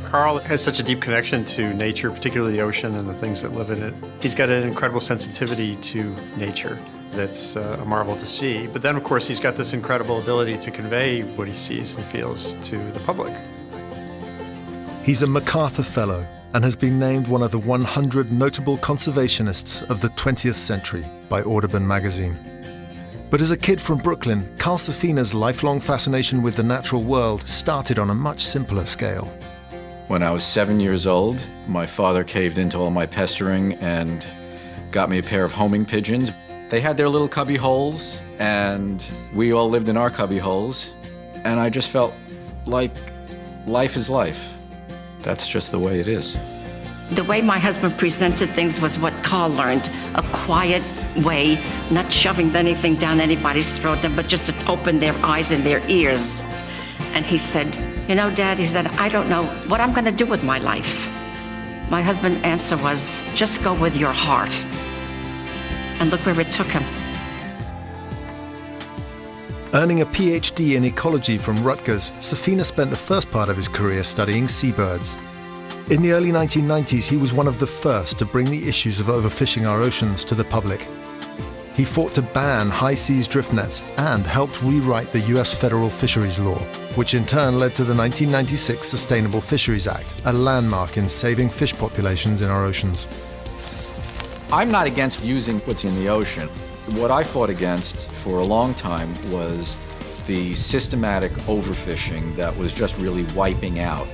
Carl has such a deep connection to nature, particularly the ocean and the things that live in it. He's got an incredible sensitivity to nature that's a marvel to see. But then, of course, he's got this incredible ability to convey what he sees and feels to the public. He's a MacArthur Fellow and has been named one of the 100 notable conservationists of the 20th century by Audubon magazine. But as a kid from Brooklyn, Carl Safina's lifelong fascination with the natural world started on a much simpler scale. When I was 7 years old, my father caved into all my pestering and got me a pair of homing pigeons. They had their little cubby holes, and we all lived in our cubby holes, and I just felt like life is life. That's just the way it is. The way my husband presented things was what Carl learned, a quiet way, not shoving anything down anybody's throat, but just to open their eyes and their ears. And he said, "You know, Dad," he said, "I don't know what I'm going to do with my life." My husband's answer was, "Just go with your heart." And look where it took him. Earning a PhD in ecology from Rutgers, Safina spent the first part of his career studying seabirds. In the early 1990s, he was one of the first to bring the issues of overfishing our oceans to the public. He fought to ban high seas drift nets and helped rewrite the US federal fisheries law, which in turn led to the 1996 Sustainable Fisheries Act, a landmark in saving fish populations in our oceans. I'm not against using what's in the ocean. What I fought against for a long time was the systematic overfishing that was just really wiping out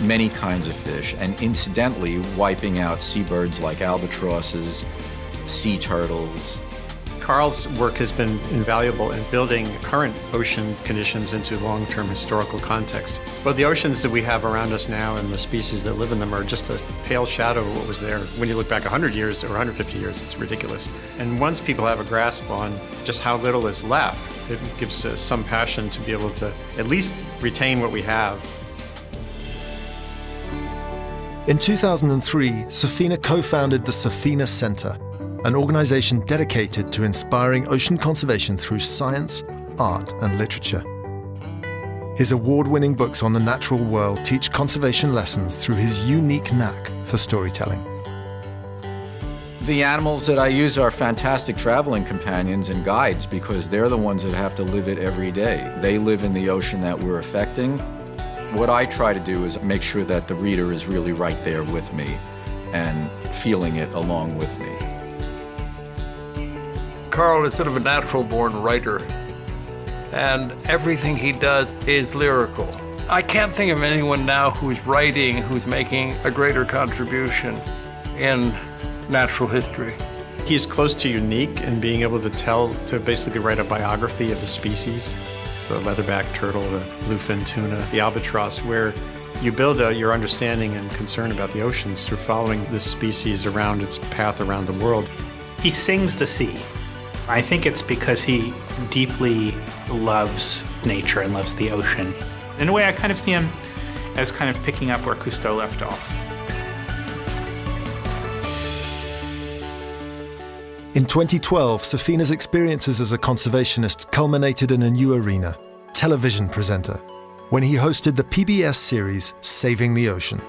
many kinds of fish, and incidentally wiping out seabirds like albatrosses, sea turtles. Carl's work has been invaluable in building current ocean conditions into long-term historical context. But the oceans that we have around us now and the species that live in them are just a pale shadow of what was there. When you look back 100 years or 150 years, it's ridiculous. And once people have a grasp on just how little is left, it gives some passion to be able to at least retain what we have. In 2003, Safina co-founded the Safina Center, an organization dedicated to inspiring ocean conservation through science, art, and literature. His award-winning books on the natural world teach conservation lessons through his unique knack for storytelling. The animals that I use are fantastic traveling companions and guides because they're the ones that have to live it every day. They live in the ocean that we're affecting. What I try to do is make sure that the reader is really right there with me and feeling it along with me. Carl is sort of a natural-born writer, and everything he does is lyrical. I can't think of anyone now who's writing, who's making a greater contribution in natural history. He's close to unique in being able to basically write a biography of a species. The leatherback turtle, the bluefin tuna, the albatross, where you build your understanding and concern about the oceans through following this species around its path around the world. He sings the sea. I think it's because he deeply loves nature and loves the ocean. In a way, I kind of see him as kind of picking up where Cousteau left off. In 2012, Safina's experiences as a conservationist culminated in a new arena, television presenter, when he hosted the PBS series Saving the Ocean.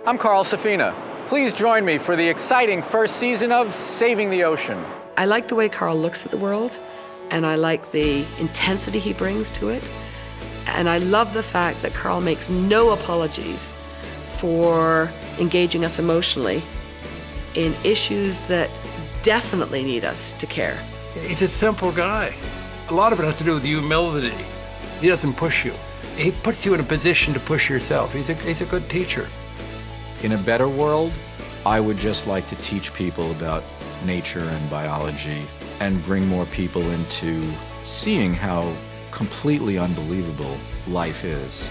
I'm Carl Safina. Please join me for the exciting first season of Saving the Ocean. I like the way Carl looks at the world, and I like the intensity he brings to it. And I love the fact that Carl makes no apologies for engaging us emotionally in issues that definitely need us to care. He's a simple guy. A lot of it has to do with humility. He doesn't push you. He puts you in a position to push yourself. He's a good teacher. In a better world, I would just like to teach people about nature and biology and bring more people into seeing how completely unbelievable life is.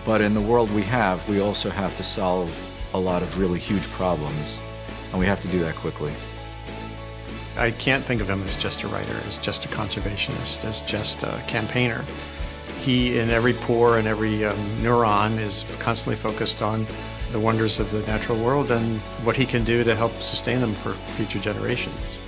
But in the world we have, we also have to solve a lot of really huge problems, and we have to do that quickly. I can't think of him as just a writer, as just a conservationist, as just a campaigner. He, in every pore and every neuron, is constantly focused on the wonders of the natural world and what he can do to help sustain them for future generations.